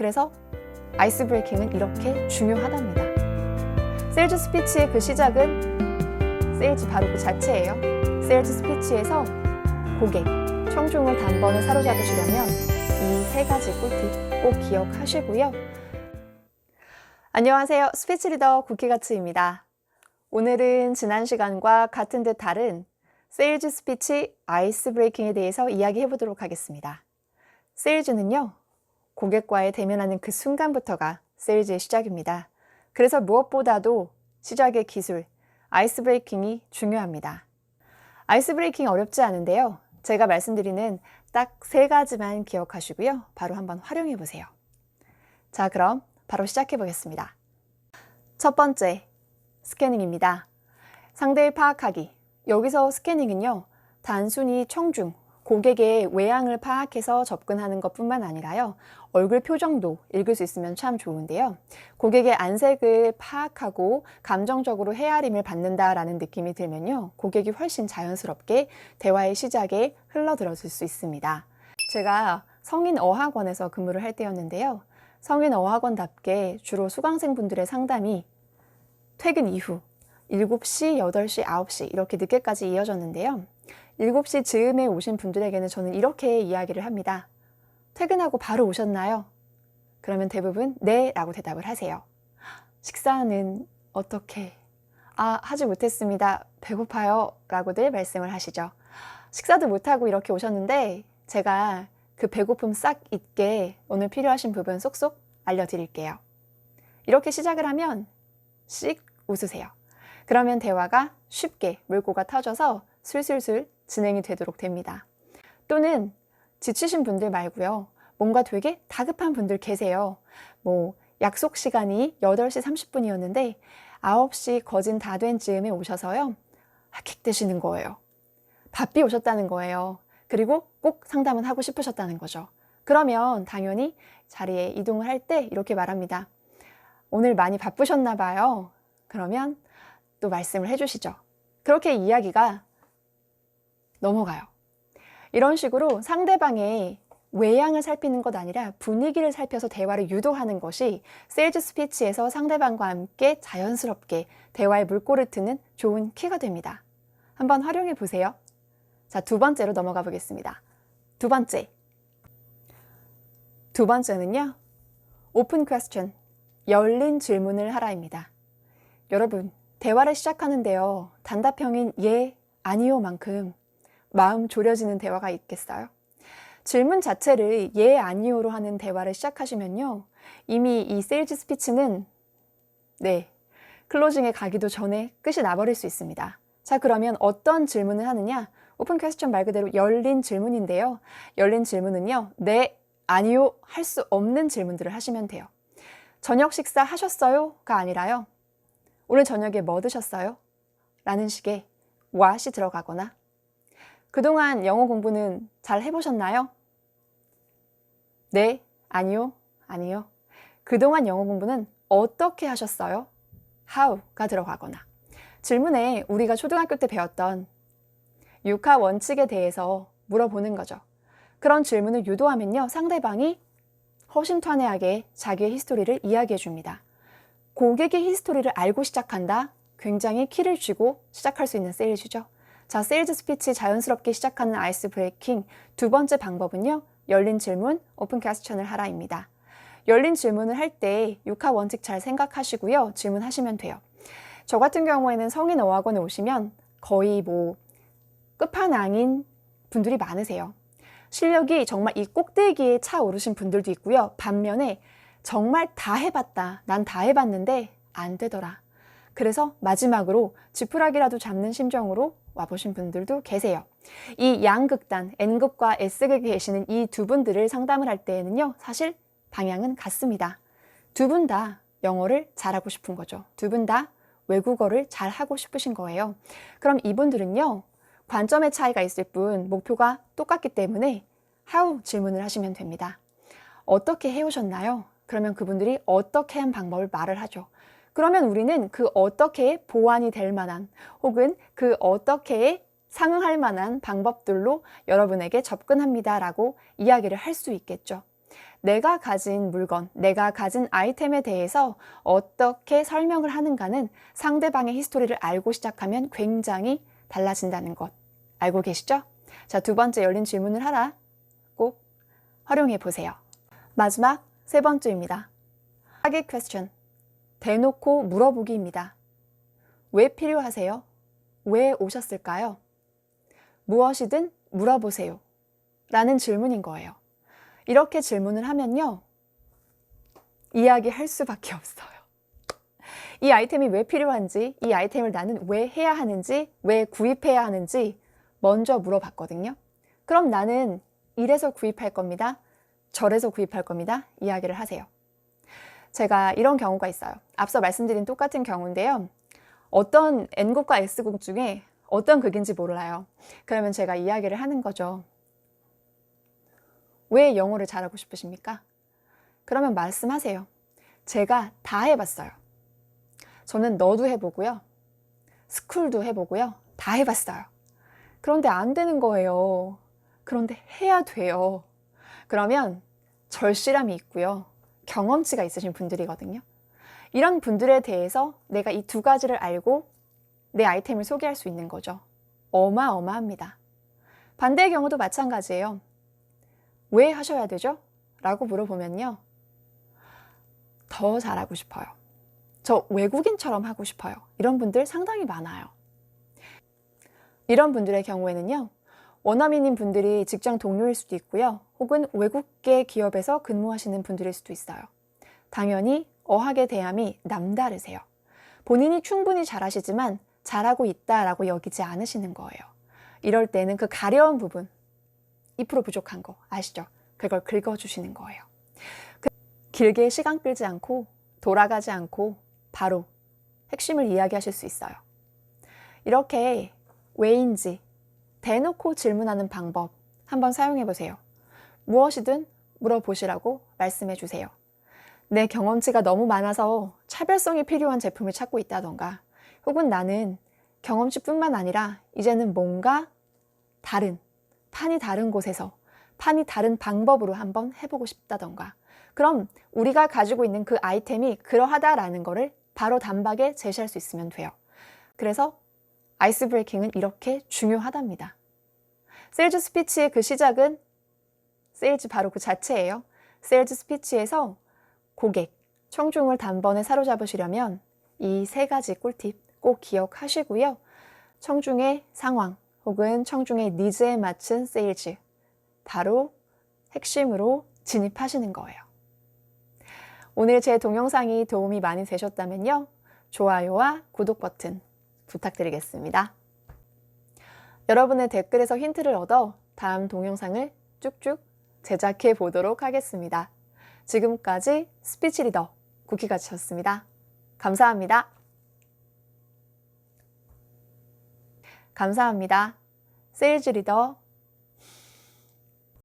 그래서 아이스 브레이킹은 이렇게 중요하답니다. 세일즈 스피치의 그 시작은 세일즈 바로 그 자체예요. 세일즈 스피치에서 고객, 청중을 단번에 사로잡으시려면 이 세 가지 꿀팁 꼭 기억하시고요. 안녕하세요. 스피치 리더 쿠키가츠입니다. 오늘은 지난 시간과 같은 듯 다른 세일즈 스피치 아이스 브레이킹에 대해서 이야기해 보도록 하겠습니다. 세일즈는요, 고객과의 대면하는 그 순간부터가 세일즈의 시작입니다. 그래서 무엇보다도 시작의 기술, 아이스 브레이킹이 중요합니다. 아이스 브레이킹이 어렵지 않은데요. 제가 말씀드리는 딱 세 가지만 기억하시고요. 바로 한번 활용해 보세요. 자, 그럼 바로 시작해 보겠습니다. 첫 번째, 스캐닝입니다. 상대를 파악하기. 여기서 스캐닝은요, 단순히 청중, 고객의 외향을 파악해서 접근하는 것뿐만 아니라요, 얼굴 표정도 읽을 수 있으면 참 좋은데요. 고객의 안색을 파악하고 감정적으로 헤아림을 받는다라는 느낌이 들면요, 고객이 훨씬 자연스럽게 대화의 시작에 흘러들어질 수 있습니다. 제가 성인 어학원에서 근무를 할 때였는데요. 성인 어학원답게 주로 수강생분들의 상담이 퇴근 이후 7시, 8시, 9시 이렇게 늦게까지 이어졌는데요. 7시 즈음에 오신 분들에게는 저는 이렇게 이야기를 합니다. 퇴근하고 바로 오셨나요? 그러면 대부분 네 라고 대답을 하세요. 식사는 어떻게? 하지 못했습니다. 배고파요 라고들 말씀을 하시죠. 식사도 못하고 이렇게 오셨는데 제가 그 배고픔 싹 잊게 오늘 필요하신 부분 쏙쏙 알려드릴게요. 이렇게 시작을 하면 씩 웃으세요. 그러면 대화가 쉽게 물꼬가 터져서 술술술 진행이 되도록 됩니다. 또는 지치신 분들 말고요. 뭔가 되게 다급한 분들 계세요. 약속 시간이 8시 30분이었는데 9시 거진 다 된 즈음에 오셔서요. 헥헥대시는 거예요. 바삐 오셨다는 거예요. 그리고 꼭 상담은 하고 싶으셨다는 거죠. 그러면 당연히 자리에 이동을 할 때 이렇게 말합니다. 오늘 많이 바쁘셨나 봐요. 그러면 또 말씀을 해주시죠. 그렇게 이야기가 넘어가요. 이런 식으로 상대방의 외향을 살피는 것 아니라 분위기를 살펴서 대화를 유도하는 것이 세일즈 스피치에서 상대방과 함께 자연스럽게 대화의 물꼬를 트는 좋은 키가 됩니다. 한번 활용해 보세요. 자, 두 번째로 넘어가 보겠습니다. 두 번째는요, 오픈 퀘스천, 열린 질문을 하라입니다. 여러분, 대화를 시작하는데요, 단답형인 예, 아니요 만큼 마음 졸여지는 대화가 있겠어요? 질문 자체를 예, 아니요로 하는 대화를 시작하시면요, 이미 이 세일즈 스피치는 클로징에 가기도 전에 끝이 나버릴 수 있습니다. 자, 그러면 어떤 질문을 하느냐? 오픈 퀘스천 말 그대로 열린 질문인데요. 열린 질문은요, 네, 아니요 할 수 없는 질문들을 하시면 돼요. 저녁 식사 하셨어요? 가 아니라요. 오늘 저녁에 뭐 드셨어요? 라는 식의 what이 들어가거나, 그동안 영어 공부는 잘 해보셨나요? 네, 아니요, 아니요. 그동안 영어 공부는 어떻게 하셨어요? how가 들어가거나, 질문에 우리가 초등학교 때 배웠던 육하 원칙에 대해서 물어보는 거죠. 그런 질문을 유도하면요, 상대방이 허심탄회하게 자기의 히스토리를 이야기해 줍니다. 고객의 히스토리를 알고 시작한다? 굉장히 키를 쥐고 시작할 수 있는 세일즈죠. 자, 세일즈 스피치 자연스럽게 시작하는 아이스 브레이킹 두 번째 방법은요, 열린 질문, 오픈 퀘스천을 하라입니다. 열린 질문을 할 때 육하 원칙 잘 생각하시고요, 질문하시면 돼요. 저 같은 경우에는 성인 어학원에 오시면 거의 끝판왕인 분들이 많으세요. 실력이 정말 이 꼭대기에 차오르신 분들도 있고요. 반면에 정말 다 해봤다. 난 다 해봤는데 안 되더라. 그래서 마지막으로 지푸라기라도 잡는 심정으로 와보신 분들도 계세요. 이 양극단, N극과 S극에 계시는 이 두 분들을 상담을 할 때에는요, 사실 방향은 같습니다. 두 분 다 영어를 잘하고 싶은 거죠. 두 분 다 외국어를 잘하고 싶으신 거예요. 그럼 이분들은요, 관점의 차이가 있을 뿐 목표가 똑같기 때문에 how 질문을 하시면 됩니다. 어떻게 해오셨나요? 그러면 그분들이 어떻게 한 방법을 말을 하죠. 그러면 우리는 그 어떻게에 보완이 될 만한, 혹은 그 어떻게에 상응할 만한 방법들로 여러분에게 접근합니다 라고 이야기를 할 수 있겠죠. 내가 가진 물건, 내가 가진 아이템에 대해서 어떻게 설명을 하는가는 상대방의 히스토리를 알고 시작하면 굉장히 달라진다는 것 알고 계시죠? 자, 두 번째 열린 질문을 하라. 꼭 활용해 보세요. 마지막 세 번째입니다. target question. 대놓고 물어보기입니다. 왜 필요하세요? 왜 오셨을까요? 무엇이든 물어보세요. 라는 질문인 거예요. 이렇게 질문을 하면요. 이야기할 수밖에 없어요. 이 아이템이 왜 필요한지, 이 아이템을 나는 왜 해야 하는지, 왜 구입해야 하는지 먼저 물어봤거든요. 그럼 나는 이래서 구입할 겁니다. 저래서 구입할 겁니다. 이야기를 하세요. 제가 이런 경우가 있어요. 앞서 말씀드린 똑같은 경우인데요. 어떤 N국과 S국 중에 어떤 극인지 몰라요. 그러면 제가 이야기를 하는 거죠. 왜 영어를 잘하고 싶으십니까? 그러면 말씀하세요. 제가 다 해봤어요. 저는 너도 해보고요. 스쿨도 해보고요. 다 해봤어요. 그런데 안 되는 거예요. 그런데 해야 돼요. 그러면 절실함이 있고요. 경험치가 있으신 분들이거든요. 이런 분들에 대해서 내가 이 두 가지를 알고 내 아이템을 소개할 수 있는 거죠. 어마어마합니다. 반대의 경우도 마찬가지예요. 왜 하셔야 되죠? 라고 물어보면요. 더 잘하고 싶어요. 저 외국인처럼 하고 싶어요. 이런 분들 상당히 많아요. 이런 분들의 경우에는요. 원어민인 분들이 직장 동료일 수도 있고요. 혹은 외국계 기업에서 근무하시는 분들일 수도 있어요. 당연히 어학의 대함이 남다르세요. 본인이 충분히 잘하시지만 잘하고 있다라고 여기지 않으시는 거예요. 이럴 때는 그 가려운 부분, 2% 부족한 거 아시죠? 그걸 긁어주시는 거예요. 길게 시간 끌지 않고 돌아가지 않고 바로 핵심을 이야기하실 수 있어요. 이렇게 왜인지 대놓고 질문하는 방법 한번 사용해 보세요. 무엇이든 물어보시라고 말씀해 주세요. 내 경험치가 너무 많아서 차별성이 필요한 제품을 찾고 있다던가, 혹은 나는 경험치뿐만 아니라 이제는 뭔가 다른, 판이 다른 곳에서 판이 다른 방법으로 한번 해보고 싶다던가, 그럼 우리가 가지고 있는 그 아이템이 그러하다라는 거를 바로 단박에 제시할 수 있으면 돼요. 그래서 아이스 브레이킹은 이렇게 중요하답니다. 세일즈 스피치의 그 시작은 세일즈 바로 그 자체예요. 세일즈 스피치에서 고객, 청중을 단번에 사로잡으시려면 이 세 가지 꿀팁 꼭 기억하시고요. 청중의 상황 혹은 청중의 니즈에 맞춘 세일즈, 바로 핵심으로 진입하시는 거예요. 오늘 제 동영상이 도움이 많이 되셨다면요. 좋아요와 구독 버튼 부탁드리겠습니다. 여러분의 댓글에서 힌트를 얻어 다음 동영상을 쭉쭉 제작해 보도록 하겠습니다. 지금까지 스피치 리더 쿠키같이였습니다. 감사합니다. 감사합니다. 세일즈 리더